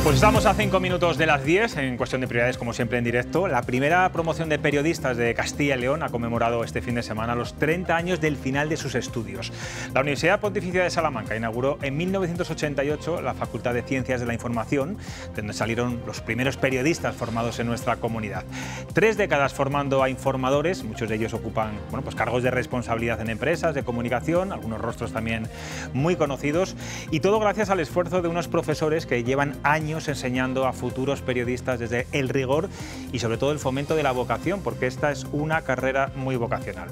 Pues estamos a 5 minutos de las 10, en cuestión de prioridades, como siempre en directo. La primera promoción de periodistas de Castilla y León ha conmemorado este fin de semana los 30 años del final de sus estudios. La Universidad Pontificia de Salamanca inauguró en 1988 la Facultad de Ciencias de la Información, de donde salieron los primeros periodistas formados en nuestra comunidad. 3 décadas formando a informadores, muchos de ellos ocupan pues cargos de responsabilidad en empresas de comunicación, algunos rostros también muy conocidos, y todo gracias al esfuerzo de unos profesores que llevan años enseñando a futuros periodistas desde el rigor y sobre todo el fomento de la vocación, porque esta es una carrera muy vocacional.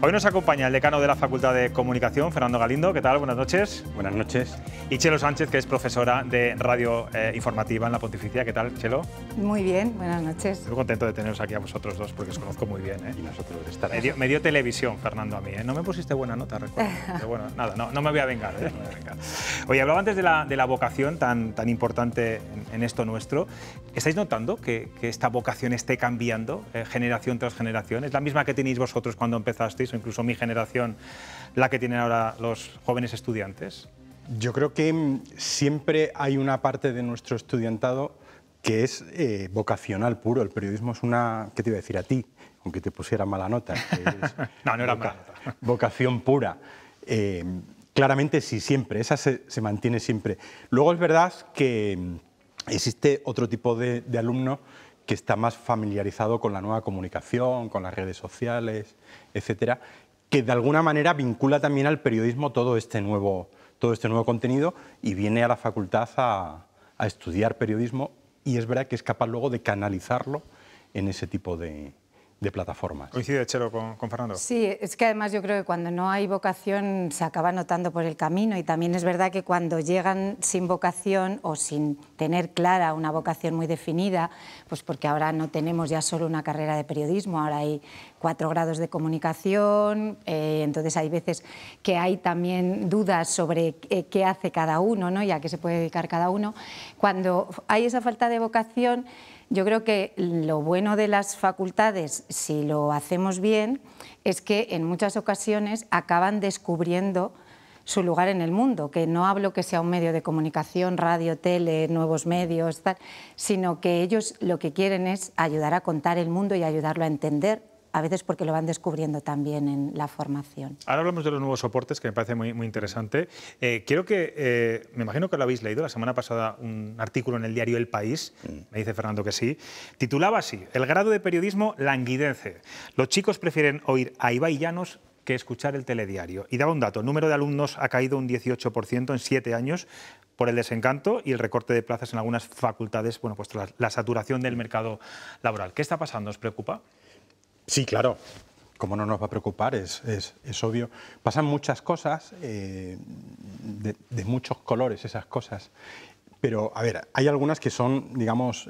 Hoy nos acompaña el decano de la Facultad de Comunicación, Fernando Galindo. ¿Qué tal? Buenas noches. Buenas noches. Y Chelo Sánchez, que es profesora de radio informativa en la Pontificia. ¿Qué tal, Chelo? Muy bien, buenas noches. Estoy contento de teneros aquí a vosotros dos porque os conozco muy bien. Y nosotros de estar me dio televisión, Fernando, a mí. No me pusiste buena nota, recuerdo. Pero bueno, nada, no me voy a vengar. No me voy a vengar. Oye, hablaba antes de la vocación tan importante en esto nuestro. ¿Estáis notando que esta vocación esté cambiando generación tras generación? ¿Es la misma que tenéis vosotros cuando empezasteis, o incluso mi generación, la que tienen ahora los jóvenes estudiantes? Yo creo que siempre hay una parte de nuestro estudiantado que es vocacional puro. El periodismo es una... ¿Qué te iba a decir a ti? Aunque te pusiera mala nota. No era mala nota. Vocación pura. Claramente sí, siempre. Esa se mantiene siempre. Luego es verdad que existe otro tipo de alumno que está más familiarizado con la nueva comunicación, con las redes sociales, etcétera, que de alguna manera vincula también al periodismo todo este nuevo contenido y viene a la facultad a estudiar periodismo, y es verdad que es capaz luego de canalizarlo en ese tipo de plataformas. ¿Coincide, Chelo, con Fernando? Sí, es que además yo creo que cuando no hay vocación se acaba notando por el camino, y también es verdad que cuando llegan sin vocación o sin tener clara una vocación muy definida, pues porque ahora no tenemos ya solo una carrera de periodismo, ahora hay 4 grados de comunicación, entonces hay veces que hay también dudas sobre qué hace cada uno, ¿no? Y a qué se puede dedicar cada uno. Cuando hay esa falta de vocación, yo creo que lo bueno de las facultades, si lo hacemos bien, es que en muchas ocasiones acaban descubriendo su lugar en el mundo, que no hablo que sea un medio de comunicación, radio, tele, nuevos medios, tal, sino que ellos lo que quieren es ayudar a contar el mundo y ayudarlo a entender, a veces porque lo van descubriendo también en la formación. Ahora hablamos de los nuevos soportes, que me parece muy interesante. Quiero que, me imagino que lo habéis leído la semana pasada, un artículo en el diario El País, me dice Fernando que sí, titulaba así: el grado de periodismo languidece. Los chicos prefieren oír a Ibai Llanos que escuchar el telediario. Y daba un dato: el número de alumnos ha caído un 18% en 7 años por el desencanto y el recorte de plazas en algunas facultades, bueno, pues la saturación del mercado laboral. ¿Qué está pasando? ¿Os preocupa? Sí, claro. ¿Cómo no nos va a preocupar? Es obvio. Pasan muchas cosas, de muchos colores esas cosas. Pero, a ver, hay algunas que son, digamos,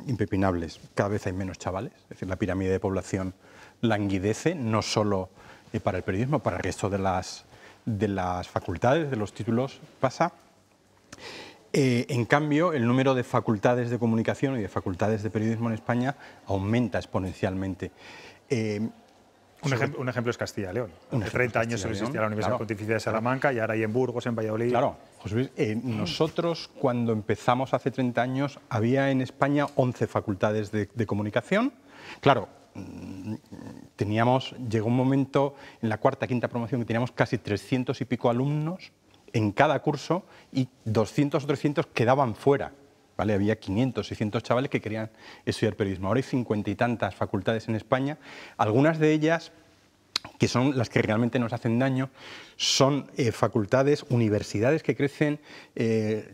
impepinables. Cada vez hay menos chavales. Es decir, la pirámide de población languidece, no solo para el periodismo, para el resto de las facultades, de los títulos pasa. En cambio, el número de facultades de comunicación y de facultades de periodismo en España aumenta exponencialmente. Un ejemplo es Castilla y León. Hace 30 años solo existía la Universidad Pontificia de Salamanca y ahora hay en Burgos, en Valladolid. Claro, José Luis, nosotros cuando empezamos hace 30 años había en España 11 facultades de comunicación. Claro, llegó un momento en la cuarta, quinta promoción que teníamos casi 300 y pico alumnos en cada curso y 200 o 300 quedaban fuera. ¿Vale? Había 500, 600 chavales que querían estudiar periodismo. Ahora hay 50 y tantas facultades en España. Algunas de ellas, que son las que realmente nos hacen daño, son facultades, universidades que crecen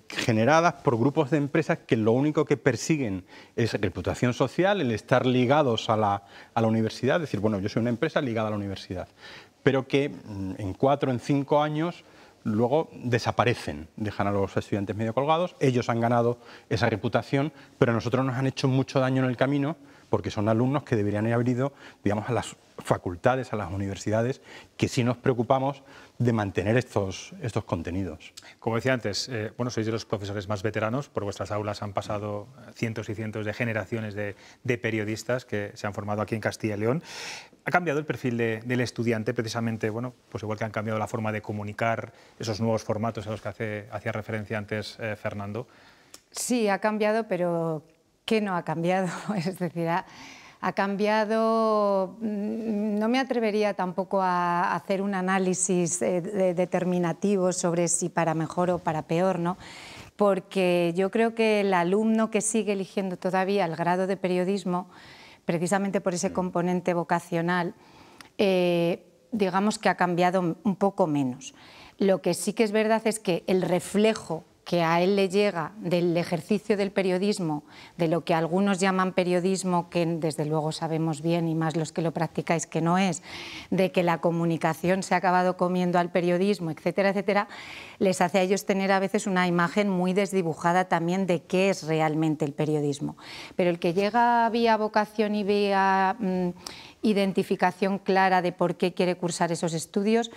generadas por grupos de empresas que lo único que persiguen es reputación social, el estar ligados a la universidad, es decir, bueno, yo soy una empresa ligada a la universidad, pero que en 4 o en 5 años luego desaparecen, dejan a los estudiantes medio colgados. Ellos han ganado esa reputación, pero a nosotros nos han hecho mucho daño en el camino, porque son alumnos que deberían haber ido, digamos, a las facultades, a las universidades, que sí nos preocupamos de mantener estos contenidos. Como decía antes, bueno, sois de los profesores más veteranos, por vuestras aulas han pasado cientos y cientos de generaciones de periodistas que se han formado aquí en Castilla y León. ¿Ha cambiado el perfil del estudiante precisamente, bueno, pues igual que han cambiado la forma de comunicar, esos nuevos formatos a los que hacía referencia antes Fernando? Sí, ha cambiado, pero ¿qué no ha cambiado? Es decir, ha cambiado. No me atrevería tampoco a hacer un análisis determinativo sobre si para mejor o para peor, ¿no? Porque yo creo que el alumno que sigue eligiendo todavía el grado de periodismo, precisamente por ese componente vocacional, digamos que ha cambiado un poco menos. Lo que sí que es verdad es que el reflejo que a él le llega del ejercicio del periodismo, de lo que algunos llaman periodismo, que desde luego sabemos bien, y más los que lo practicáis, que no es, de que la comunicación se ha acabado comiendo al periodismo, etcétera, etcétera, les hace a ellos tener a veces una imagen muy desdibujada también de qué es realmente el periodismo. Pero el que llega vía vocación y vía identificación clara de por qué quiere cursar esos estudios,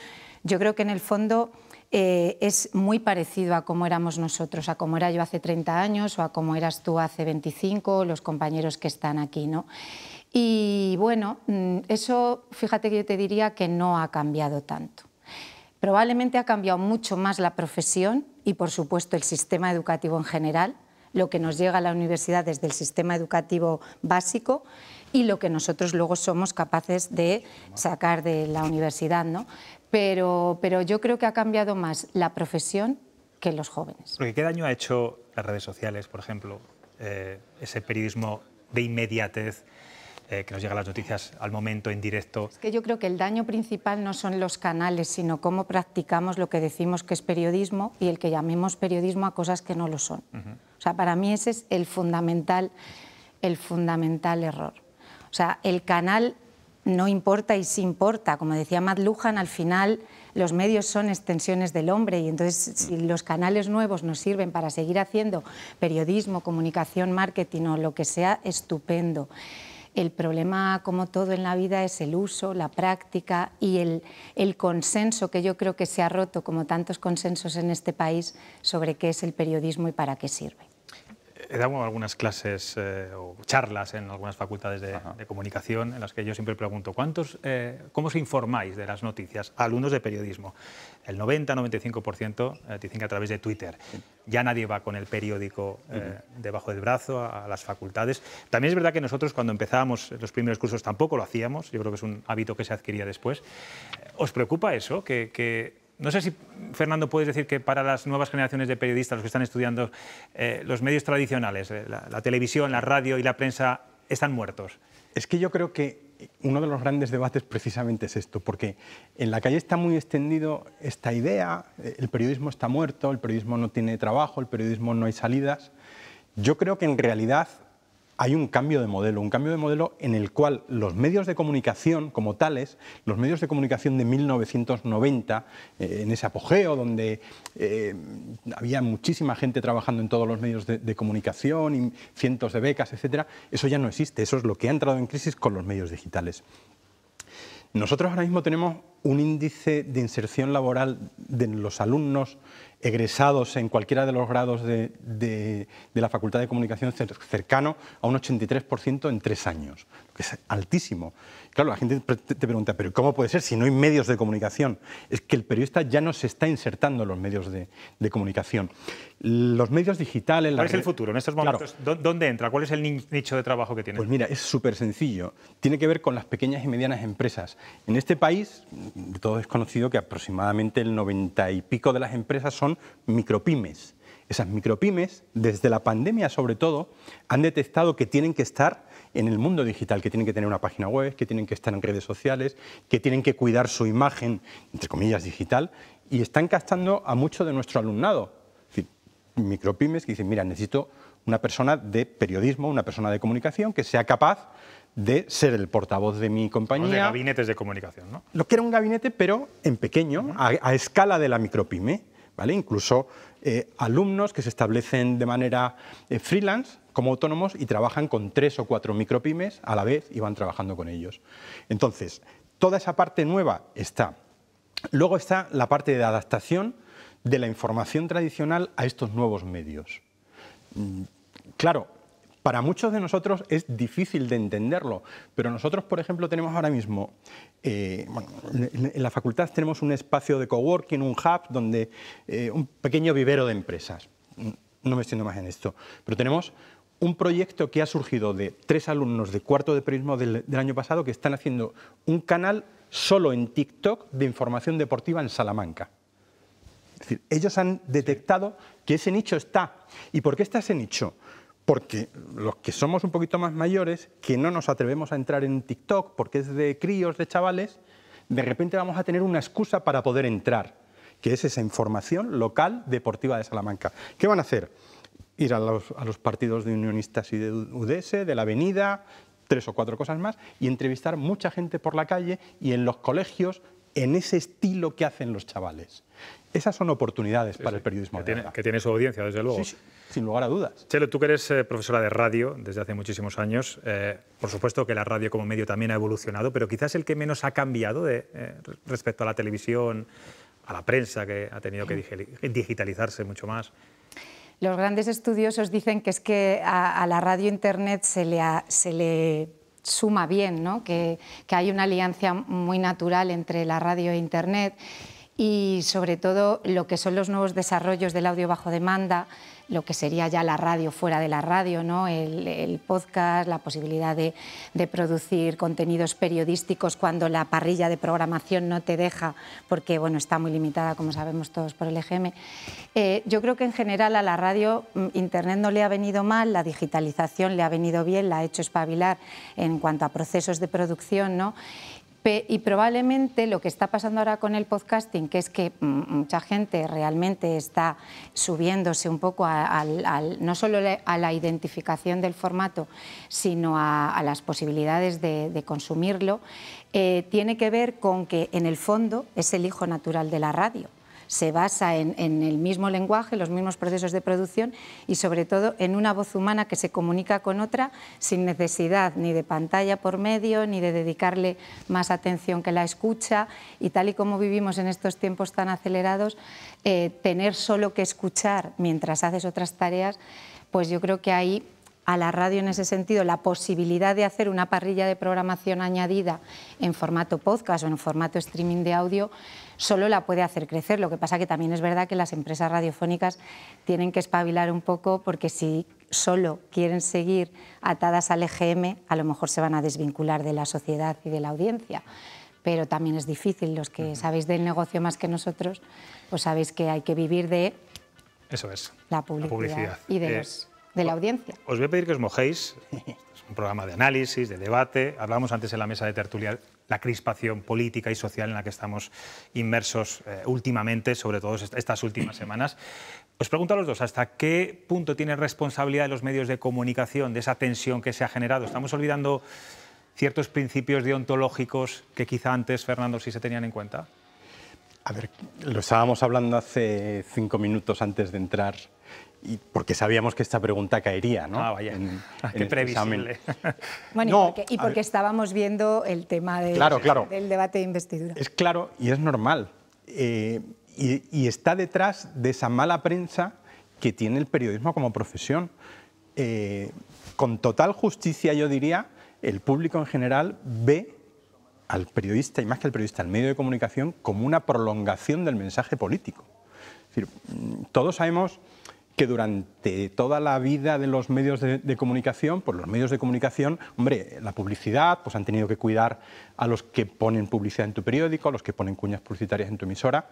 yo creo que en el fondo es muy parecido a cómo éramos nosotros, a cómo era yo hace 30 años o a cómo eras tú hace 25, los compañeros que están aquí, ¿no? Y bueno, eso, fíjate que yo te diría que no ha cambiado tanto. Probablemente ha cambiado mucho más la profesión y, por supuesto, el sistema educativo en general, lo que nos llega a la universidad desde el sistema educativo básico y lo que nosotros luego somos capaces de sacar de la universidad, ¿no? Pero yo creo que ha cambiado más la profesión que los jóvenes. Porque ¿qué daño ha hecho las redes sociales, por ejemplo, ese periodismo de inmediatez, que nos llegan las noticias al momento, en directo? Es que yo creo que el daño principal no son los canales, sino cómo practicamos lo que decimos que es periodismo y el que llamemos periodismo a cosas que no lo son. O sea, para mí ese es el fundamental error. O sea, el canal no importa y sí importa. Como decía Matt Lujan, al final los medios son extensiones del hombre y entonces si los canales nuevos nos sirven para seguir haciendo periodismo, comunicación, marketing o lo que sea, estupendo. El problema, como todo en la vida, es el uso, la práctica y el consenso que yo creo que se ha roto, como tantos consensos en este país, sobre qué es el periodismo y para qué sirve. He dado algunas clases o charlas en algunas facultades de comunicación en las que yo siempre pregunto ¿cómo os informáis de las noticias a alumnos de periodismo? El 90-95% dicen que a través de Twitter. Ya nadie va con el periódico debajo del brazo a las facultades. También es verdad que nosotros cuando empezábamos los primeros cursos tampoco lo hacíamos. Yo creo que es un hábito que se adquiría después. ¿Os preocupa eso? No sé si, Fernando, puedes decir que para las nuevas generaciones de periodistas, los que están estudiando, los medios tradicionales, la televisión, la radio y la prensa, están muertos. Es que yo creo que uno de los grandes debates precisamente es esto, porque en la calle está muy extendido esta idea, el periodismo está muerto, el periodismo no tiene trabajo, el periodismo no hay salidas. Yo creo que en realidad hay un cambio de modelo en el cual los medios de comunicación como tales, los medios de comunicación de 1990, en ese apogeo donde había muchísima gente trabajando en todos los medios de comunicación y cientos de becas, etcétera, eso ya no existe, eso es lo que ha entrado en crisis con los medios digitales. Nosotros ahora mismo tenemos un índice de laboral de los alumnos egresados en cualquiera de los grados de la Facultad de Comunicación cercano a un 83% en 3 años, que es altísimo. Claro, la gente te pregunta, ¿pero cómo puede ser si no hay medios de comunicación? Es que el periodista ya no se está insertando en los medios de comunicación. Los medios digitales... ¿Cuál es el futuro en estos momentos? Claro. ¿Dónde entra? ¿Cuál es el nicho de trabajo que tiene? Pues mira, es súper sencillo. Tiene que ver con las pequeñas y medianas empresas. En este país, todo es conocido que aproximadamente el 90 y pico de las empresas son micropymes. Esas micropymes, desde la pandemia sobre todo, han detectado que tienen que estar en el mundo digital, que tienen que tener una página web, que tienen que estar en redes sociales, que tienen que cuidar su imagen, entre comillas, digital, y están captando a mucho de nuestro alumnado. Es decir, micropymes que dicen, mira, necesito una persona de periodismo, una persona de comunicación que sea capaz de ser el portavoz de mi compañía. De gabinetes de comunicación, ¿no? Lo que era un gabinete, pero en pequeño, a escala de la micropyme, ¿vale? Incluso alumnos que se establecen de manera freelance, como autónomos, y trabajan con 3 o 4 micropymes a la vez y van trabajando con ellos. Entonces, toda esa parte nueva está. Luego está la parte de adaptación de la información tradicional a estos nuevos medios. Claro, para muchos de nosotros es difícil de entenderlo, pero nosotros, por ejemplo, tenemos ahora mismo, en la facultad tenemos un espacio de coworking, un hub, donde un pequeño vivero de empresas. no me extiendo más en esto, pero tenemos un proyecto que ha surgido de 3 alumnos de cuarto de periodismo del año pasado que están haciendo un canal solo en TikTok de información deportiva en Salamanca. Es decir, ellos han detectado que ese nicho está. ¿Y por qué está ese nicho? Porque los que somos un poquito más mayores, que no nos atrevemos a entrar en TikTok porque es de críos, de chavales, de repente vamos a tener una excusa para poder entrar, que es esa información local deportiva de Salamanca. ¿Qué van a hacer? Ir a los partidos de Unionistas y de UDS, de la Avenida, 3 o 4 cosas más, y entrevistar mucha gente por la calle y en los colegios en ese estilo que hacen los chavales. Esas son oportunidades para el periodismo de ahora. Que tiene su audiencia, desde luego. Sí, sin lugar a dudas. Chelo, tú que eres profesora de radio desde hace muchísimos años, por supuesto que la radio como medio también ha evolucionado, pero quizás el que menos ha cambiado respecto a la televisión, a la prensa, que ha tenido que digitalizarse mucho más. Los grandes estudiosos dicen que es que a la radio Internet se le suma bien, ¿no? Que hay una alianza muy natural entre la radio e Internet y sobre todo lo que son los nuevos desarrollos del audio bajo demanda, lo que sería ya la radio fuera de la radio, ¿no? El podcast, la posibilidad de producir contenidos periodísticos cuando la parrilla de programación no te deja, porque bueno, está muy limitada, como sabemos todos, por el EGM. Yo creo que en general a la radio Internet no le ha venido mal, la digitalización le ha venido bien, la ha hecho espabilar en cuanto a procesos de producción, ¿no? Y probablemente lo que está pasando ahora con el podcasting, que es que mucha gente realmente está subiéndose un poco no solo a la identificación del formato, sino a las posibilidades de consumirlo, tiene que ver con que en el fondo es el hijo natural de la radio. Se basa en el mismo lenguaje, los mismos procesos de producción y sobre todo en una voz humana que se comunica con otra sin necesidad ni de pantalla por medio, ni de dedicarle más atención que la escucha, y tal y como vivimos en estos tiempos tan acelerados, tener solo que escuchar mientras haces otras tareas, pues yo creo que ahí a la radio en ese sentido la posibilidad de hacer una parrilla de programación añadida en formato podcast o en formato streaming de audio solo la puede hacer crecer. Lo que pasa que también es verdad que las empresas radiofónicas tienen que espabilar un poco, porque si solo quieren seguir atadas al EGM, a lo mejor se van a desvincular de la sociedad y de la audiencia. Pero también es difícil. Los que sabéis del negocio más que nosotros, pues sabéis que hay que vivir de la publicidad y de la audiencia. Os voy a pedir que os mojéis. Es un programa de análisis, de debate. Hablamos antes en la mesa de tertulia la crispación política y social en la que estamos inmersos últimamente, sobre todo estas últimas semanas. Os pregunto a los dos, ¿hasta qué punto tiene responsabilidad de los medios de comunicación de esa tensión que se ha generado? ¿Estamos olvidando ciertos principios deontológicos que quizá antes, Fernando, sí se tenían en cuenta? A ver, lo estábamos hablando hace 5 minutos antes de entrar, y porque sabíamos que esta pregunta caería, ¿no? Ah, vaya, qué previsible. Bueno, no, y porque estábamos viendo el tema del debate de investidura. Es claro y es normal. Y está detrás de esa mala prensa que tiene el periodismo como profesión. Con total justicia, yo diría, el público en general ve al periodista, y más que al periodista, al medio de comunicación, como una prolongación del mensaje político. Es decir, todos sabemos que durante toda la vida de los medios de comunicación, pues los medios de comunicación, hombre, la publicidad, pues han tenido que cuidar a los que ponen publicidad en tu periódico, a los que ponen cuñas publicitarias en tu emisora,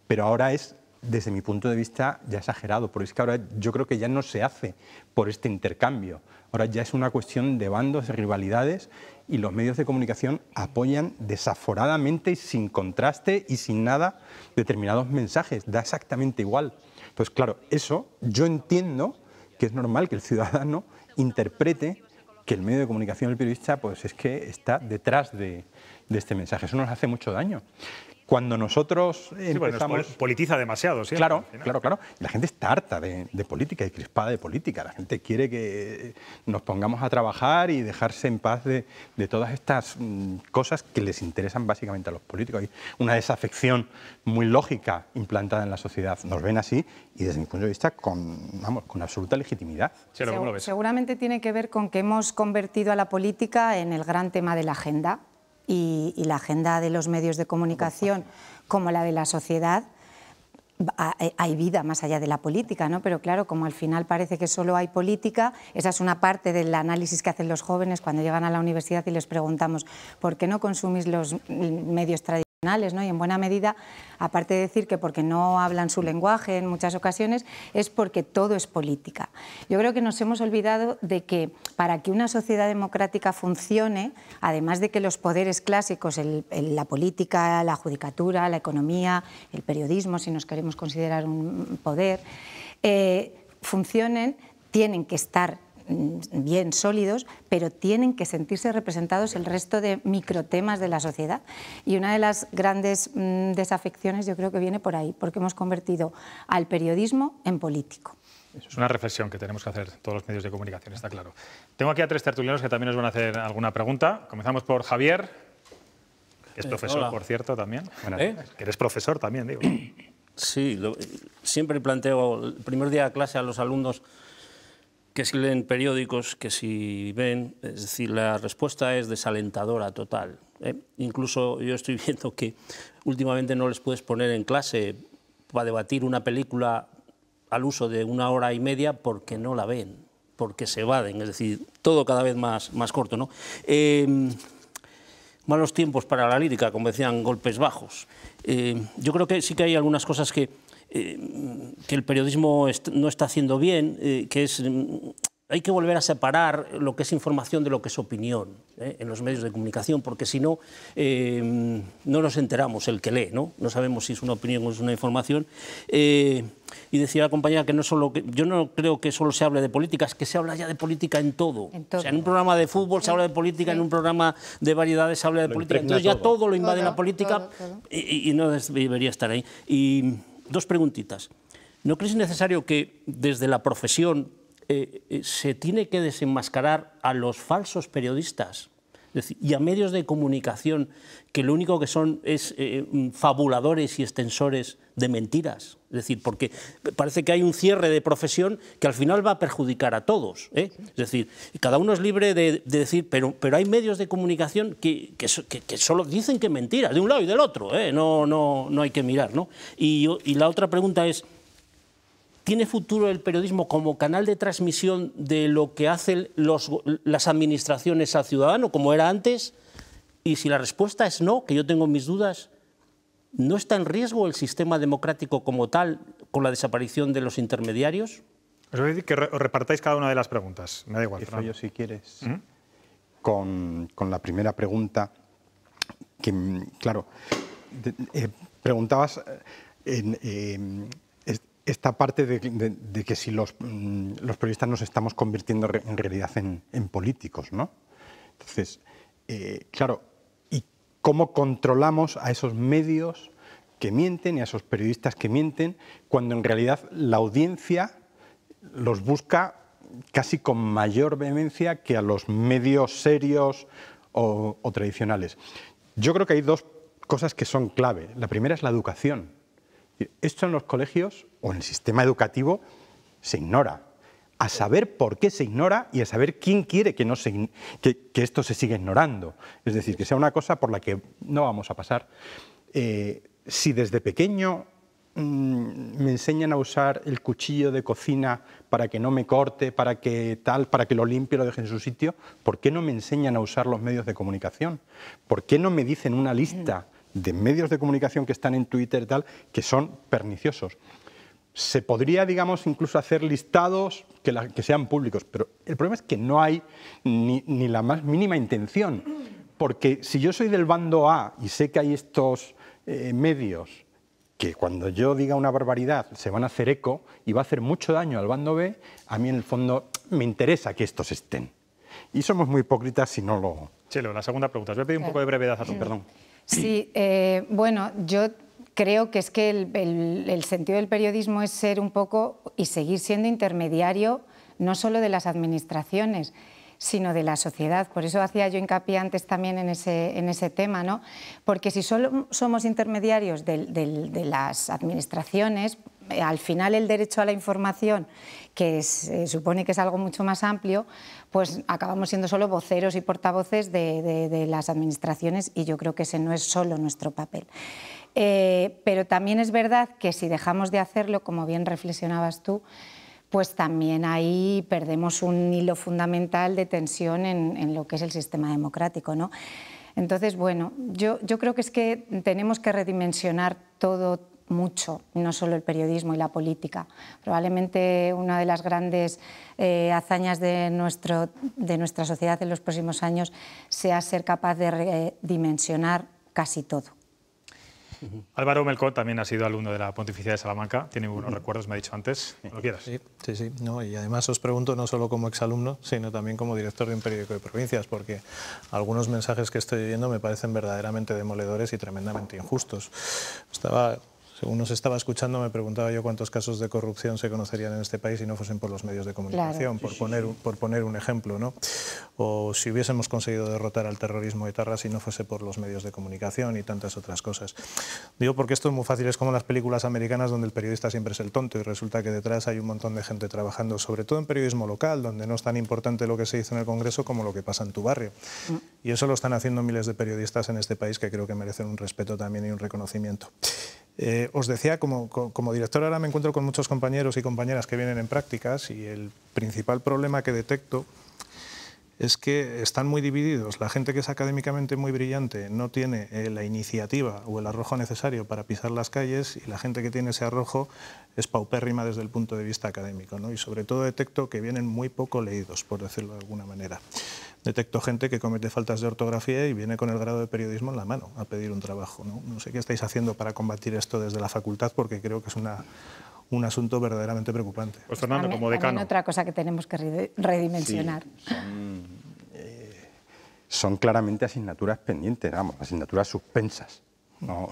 pero ahora es, desde mi punto de vista, ya exagerado, porque es que ahora yo creo que ya no se hace por este intercambio, ahora ya es una cuestión de bandos, de rivalidades, y los medios de comunicación apoyan desaforadamente y sin contraste y sin nada determinados mensajes, da exactamente igual. Entonces, claro, eso yo entiendo que es normal que el ciudadano interprete que el medio de comunicación, el periodista, pues es que está detrás de este mensaje. Eso nos hace mucho daño. Cuando nosotros empezamos... Bueno, politiza demasiado, ¿sí? Claro. Y la gente está harta de política y crispada de política. La gente quiere que nos pongamos a trabajar y dejarse en paz de todas estas cosas que les interesan básicamente a los políticos. Hay una desafección muy lógica implantada en la sociedad. Nos ven así y desde mi punto de vista con absoluta legitimidad. ¿Cómo lo ves? Seguramente tiene que ver con que hemos convertido a la política en el gran tema de la agenda. Y la agenda de los medios de comunicación, como la de la sociedad, hay vida más allá de la política, ¿no? Pero claro, como al final parece que solo hay política, esa es una parte del análisis que hacen los jóvenes cuando llegan a la universidad y les preguntamos ¿por qué no consumís los medios tradicionales, ¿no? Y en buena medida, aparte de decir que porque no hablan su lenguaje en muchas ocasiones, es porque todo es política. Yo creo que nos hemos olvidado de que para que una sociedad democrática funcione, además de que los poderes clásicos, la política, la judicatura, la economía, el periodismo, si nos queremos considerar un poder, funcionen, tienen que estar bien sólidos, pero tienen que sentirse representados el resto de microtemas de la sociedad. Y una de las grandes desafecciones yo creo que viene por ahí, porque hemos convertido al periodismo en político. Es una reflexión que tenemos que hacer todos los medios de comunicación, está claro. Tengo aquí a 3 tertulianos que también nos van a hacer alguna pregunta. Comenzamos por Javier, que es profesor, hola. Por cierto, también. Que eres profesor también, digo. Sí, siempre planteo el primer día de clase a los alumnos que si leen periódicos, que si ven, es decir, la respuesta es desalentadora total. Incluso yo estoy viendo que últimamente no les puedes poner en clase para debatir una película al uso de 1 hora y media porque no la ven, porque se evaden, es decir, todo cada vez más corto, ¿no? Malos tiempos para la lírica, como decían, golpes bajos. Yo creo que sí que hay algunas cosas que el periodismo no está haciendo bien, que es... Hay que volver a separar lo que es información de lo que es opinión en los medios de comunicación, porque si no, no nos enteramos el que lee, ¿no? No sabemos si es una opinión o es una información. Y decía la compañera que yo no creo que solo se hable de política, es que se habla ya de política en todo. O sea, en un programa de fútbol se habla de política, en un programa de variedades se habla de política, entonces ya todo lo invade la política y no debería estar ahí. Y 2 preguntitas. ¿No crees necesario que desde la profesión se tiene que desenmascarar a los falsos periodistas, es decir, y a medios de comunicación que lo único que son es fabuladores y extensores de mentiras? Es decir, porque parece que hay un cierre de profesión que al final va a perjudicar a todos, Es decir, cada uno es libre de decir, pero hay medios de comunicación que solo dicen que mentiras, de un lado y del otro, no hay que mirar, ¿no? Y la otra pregunta es, ¿tiene futuro el periodismo como canal de transmisión de lo que hacen las administraciones al ciudadano, como era antes? Y si la respuesta es no, que yo tengo mis dudas, ¿no está en riesgo el sistema democrático como tal con la desaparición de los intermediarios? Os voy a decir que os repartáis cada una de las preguntas. Me da igual. Empiezo yo, si quieres, con la primera pregunta, que, claro, preguntabas esta parte de que si los periodistas nos estamos convirtiendo en realidad en políticos, ¿no? Entonces, claro, ¿y cómo controlamos a esos medios que mienten y a esos periodistas que mienten cuando en realidad la audiencia los busca casi con mayor vehemencia que a los medios serios o tradicionales? Yo creo que hay 2 cosas que son clave. La primera es la educación. Esto en los colegios o en el sistema educativo se ignora. A saber por qué se ignora y a saber quién quiere que esto se siga ignorando. Es decir, que sea una cosa por la que no vamos a pasar. Si desde pequeño me enseñan a usar el cuchillo de cocina para que no me corte, para que lo limpie, lo deje en su sitio, ¿por qué no me enseñan a usar los medios de comunicación? ¿Por qué no me dicen una lista de medios de comunicación que están en Twitter y tal, que son perniciosos? Se podría, digamos, incluso hacer listados que sean públicos, pero el problema es que no hay ni la más mínima intención, porque si yo soy del bando A y sé que hay estos medios que cuando yo diga una barbaridad se van a hacer eco y va a hacer mucho daño al bando B, a mí en el fondo me interesa que estos estén. Y somos muy hipócritas si no lo... Chelo, la segunda pregunta. Os voy a pedir un poco de brevedad a tu perdón. Sí, bueno, yo creo que es que el sentido del periodismo es ser un poco y seguir siendo intermediario no solo de las administraciones, sino de la sociedad. Por eso hacía yo hincapié antes también en ese tema, ¿no? Porque si solo somos intermediarios de las administraciones, al final el derecho a la información, que se supone que es algo mucho más amplio, pues acabamos siendo solo voceros y portavoces de las administraciones, y yo creo que ese no es solo nuestro papel. Pero también es verdad que si dejamos de hacerlo, como bien reflexionabas tú, pues también ahí perdemos un hilo fundamental de tensión en lo que es el sistema democrático, ¿no? Entonces, bueno, yo creo que es que tenemos que redimensionar todo mucho, no solo el periodismo y la política. Probablemente una de las grandes hazañas de nuestra sociedad en los próximos años sea ser capaz de redimensionar casi todo. Álvaro Melcón también ha sido alumno de la Pontificia de Salamanca, tiene buenos recuerdos, me ha dicho antes, cuando quieras. Sí. No, y además os pregunto no solo como exalumno, sino también como director de un periódico de provincias, porque algunos mensajes que estoy viendo me parecen verdaderamente demoledores y tremendamente injustos. Según nos estaba escuchando, me preguntaba yo cuántos casos de corrupción se conocerían en este país si no fuesen por los medios de comunicación, claro. por poner un ejemplo, ¿no? O si hubiésemos conseguido derrotar al terrorismo etarra si no fuese por los medios de comunicación y tantas otras cosas. Digo porque esto es muy fácil, es como las películas americanas donde el periodista siempre es el tonto y resulta que detrás hay un montón de gente trabajando, sobre todo en periodismo local, donde no es tan importante lo que se hizo en el Congreso como lo que pasa en tu barrio. Y eso lo están haciendo miles de periodistas en este país que creo que merecen un respeto también y un reconocimiento. Os decía, como director ahora me encuentro con muchos compañeros y compañeras que vienen en prácticas y el principal problema que detecto es que están muy divididos. La gente que es académicamente muy brillante no tiene la iniciativa o el arrojo necesario para pisar las calles y la gente que tiene ese arrojo es paupérrima desde el punto de vista académico, ¿no? Y sobre todo detecto que vienen muy poco leídos, por decirlo de alguna manera. Detecto gente que comete faltas de ortografía y viene con el grado de periodismo en la mano a pedir un trabajo, ¿no? No sé qué estáis haciendo para combatir esto desde la facultad, porque creo que es un asunto verdaderamente preocupante. Pues Fernando, como decano. También otra cosa que tenemos que redimensionar. Sí, son claramente asignaturas pendientes, vamos, asignaturas suspensas, no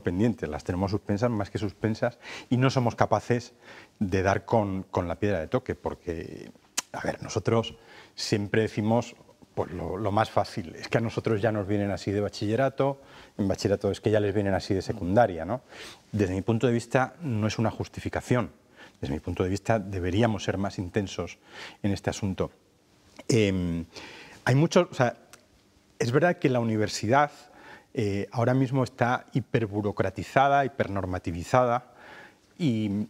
pendientes, las tenemos suspensas, más que suspensas, y no somos capaces de dar con la piedra de toque, porque, a ver, nosotros siempre decimos pues lo más fácil, es que a nosotros ya nos vienen así de bachillerato, en bachillerato es que ya les vienen así de secundaria, ¿no? Desde mi punto de vista no es una justificación, desde mi punto de vista deberíamos ser más intensos en este asunto. Hay muchos, o sea, es verdad que la universidad ahora mismo está hiperburocratizada, hipernormativizada, y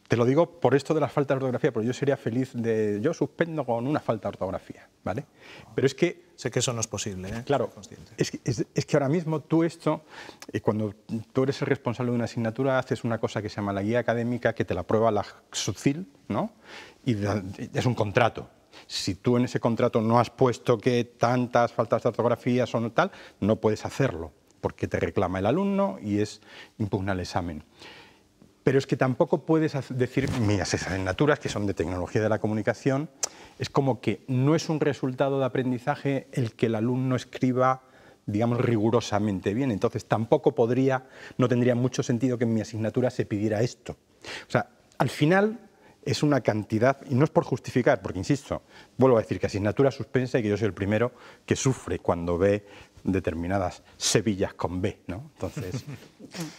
te lo digo por esto de las faltas de ortografía, porque yo sería feliz yo suspendo con una falta de ortografía, ¿vale? Pero es que... Sé que eso no es posible, ¿eh? Claro, es que ahora mismo tú cuando tú eres el responsable de una asignatura, haces una cosa que se llama la guía académica, que te la aprueba la SUCIL, ¿no? Y es un contrato. Si tú en ese contrato no has puesto que tantas faltas de ortografía son tal, no puedes hacerlo, porque te reclama el alumno y impugna el examen. Pero es que tampoco puedes decir, mira, esas asignaturas que son de tecnología de la comunicación, es como que no es un resultado de aprendizaje el que el alumno escriba, digamos, rigurosamente bien. Entonces tampoco no tendría mucho sentido que en mi asignatura se pidiera esto. O sea, al final es una cantidad, y no es por justificar, porque insisto, vuelvo a decir que asignatura suspensa y que yo soy el primero que sufre cuando ve determinadas Sevillas con B, ¿no? Entonces,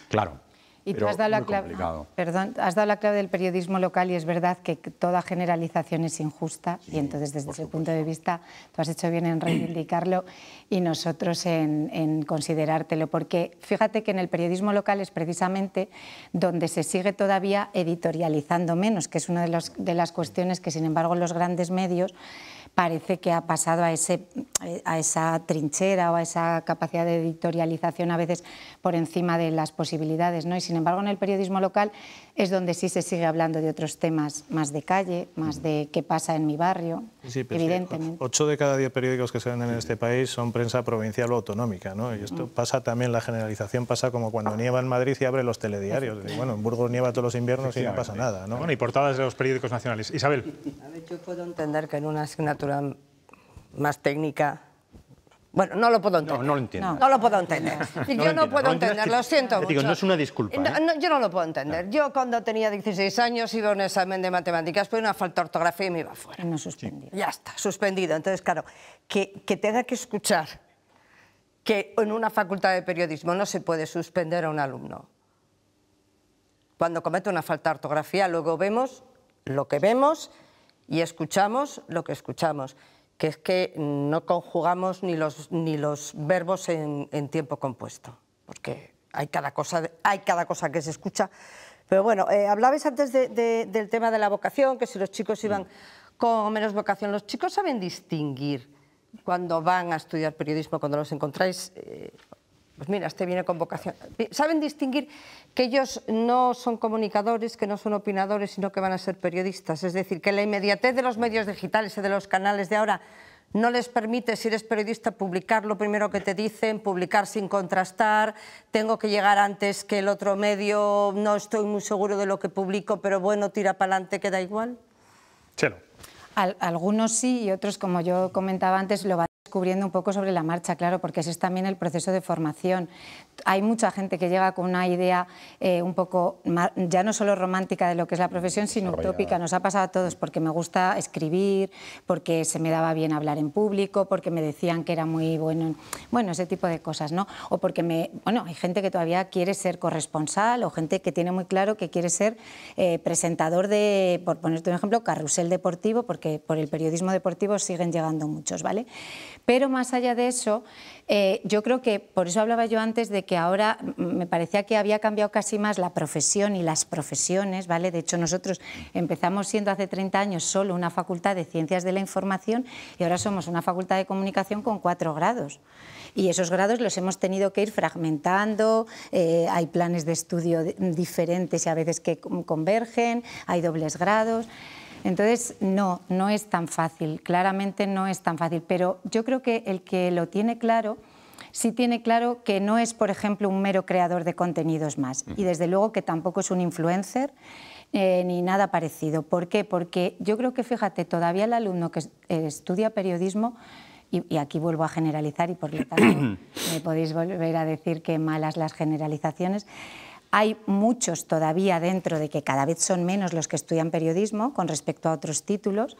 claro. Y tú has dado la clave, has dado la clave del periodismo local, y es verdad que toda generalización es injusta, sí, y entonces desde ese punto de vista tú has hecho bien en reivindicarlo y nosotros en considerártelo, porque fíjate que en el periodismo local es precisamente donde se sigue todavía editorializando menos, que es una de las cuestiones que sin embargo los grandes medios parece que ha pasado a esa trinchera o a esa capacidad de editorialización a veces por encima de las posibilidades, ¿no? Y sin embargo en el periodismo local es donde sí se sigue hablando de otros temas más de calle, más de qué pasa en mi barrio, sí, evidentemente. 8 de cada 10 periódicos que se venden en este país son prensa provincial o autonómica, ¿no? Y esto pasa también, la generalización pasa como cuando nieva en Madrid y abre los telediarios. Y bueno, en Burgos nieva todos los inviernos y no pasa nada, ¿no? Bueno, y portadas de los periódicos nacionales. Isabel. A ver, yo puedo entender que en una asignatura más técnica... Bueno, no lo puedo entender. No lo entiendo. No lo puedo entender. Yo no puedo entender, lo siento mucho. Digo, no es una disculpa. Yo no lo puedo entender. Yo cuando tenía 16 años iba a un examen de matemáticas, pero una falta de ortografía y me iba fuera. No suspendido. Ya está, suspendido. Entonces, claro, que tenga que escuchar que en una facultad de periodismo no se puede suspender a un alumno. cuando comete una falta de ortografía. Luego vemos lo que vemos y escuchamos lo que escuchamos, que es que no conjugamos ni los verbos en tiempo compuesto, porque hay cada cosa que se escucha. Pero bueno, hablabais antes del tema de la vocación, que si los chicos iban con menos vocación. Los chicos saben distinguir cuando van a estudiar periodismo, cuando los encontráis, pues mira, este viene con vocación. ¿Saben distinguir que ellos no son comunicadores, que no son opinadores, sino que van a ser periodistas? Es decir, que la inmediatez de los medios digitales y de los canales de ahora no les permite, si eres periodista, publicar lo primero que te dicen, publicar sin contrastar, tengo que llegar antes que el otro medio, no estoy muy seguro de lo que publico, pero bueno, tira para adelante, que da igual. Chelo. Algunos sí y otros, como yo comentaba antes, lo van descubriendo un poco sobre la marcha, claro, porque ese es también el proceso de formación. Hay mucha gente que llega con una idea un poco, ya no solo romántica de lo que es la profesión, sino utópica. Nos ha pasado a todos, porque me gusta escribir, porque se me daba bien hablar en público, porque me decían que era muy bueno, ese tipo de cosas, ¿no? O porque hay gente que todavía quiere ser corresponsal, o gente que tiene muy claro que quiere ser presentador de, por ponerte un ejemplo, carrusel deportivo, porque por el periodismo deportivo siguen llegando muchos, ¿vale? Pero más allá de eso, yo creo que, por eso hablaba yo antes de que ahora me parecía que había cambiado casi más la profesión y las profesiones, ¿vale? De hecho, nosotros empezamos siendo hace 30 años solo una facultad de Ciencias de la Información y ahora somos una facultad de Comunicación con 4 grados. Y esos grados los hemos tenido que ir fragmentando, hay planes de estudio diferentes y a veces que convergen, hay dobles grados. Entonces, no es tan fácil, claramente no es tan fácil, pero yo creo que el que lo tiene claro, sí tiene claro que no es, por ejemplo, un mero creador de contenidos más, y desde luego que tampoco es un influencer ni nada parecido. ¿Por qué? Porque yo creo que, fíjate, todavía el alumno que estudia periodismo, y aquí vuelvo a generalizar y por lo tanto me podéis volver a decir que malas las generalizaciones, hay muchos todavía dentro de que cada vez son menos los que estudian periodismo con respecto a otros títulos,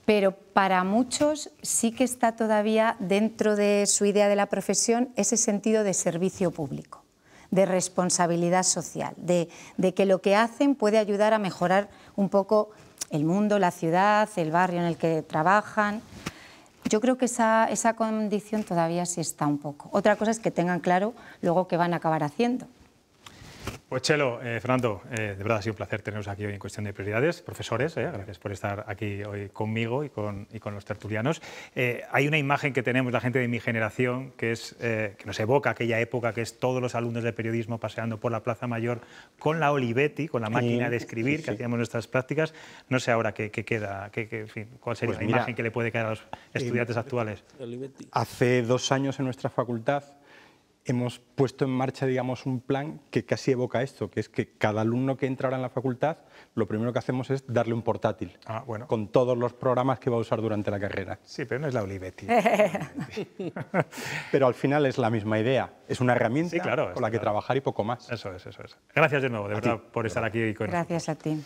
pero para muchos sí que está todavía dentro de su idea de la profesión ese sentido de servicio público, de responsabilidad social, de que lo que hacen puede ayudar a mejorar un poco el mundo, la ciudad, el barrio en el que trabajan. Yo creo que esa condición todavía sí está un poco. Otra cosa es que tengan claro luego qué van a acabar haciendo. Pues Chelo, Fernando, de verdad ha sido un placer teneros aquí hoy en Cuestión de Prioridades. Profesores, gracias por estar aquí hoy conmigo y con los tertulianos. Hay una imagen que tenemos la gente de mi generación que nos evoca aquella época, que es todos los alumnos de periodismo paseando por la Plaza Mayor con la Olivetti, con la máquina de escribir, que hacíamos nuestras prácticas. No sé ahora qué queda, en fin, cuál sería la imagen que le puede quedar a los estudiantes actuales. Hace 2 años en nuestra facultad hemos puesto en marcha, digamos, un plan que casi evoca esto, que es que cada alumno que entra ahora en la facultad, lo primero que hacemos es darle un portátil, con todos los programas que va a usar durante la carrera. Sí, pero no es la Olivetti. Pero al final es la misma idea, es una herramienta con la que trabajar y poco más. Eso es. Gracias de nuevo, de verdad, por estar aquí. Gracias a ti.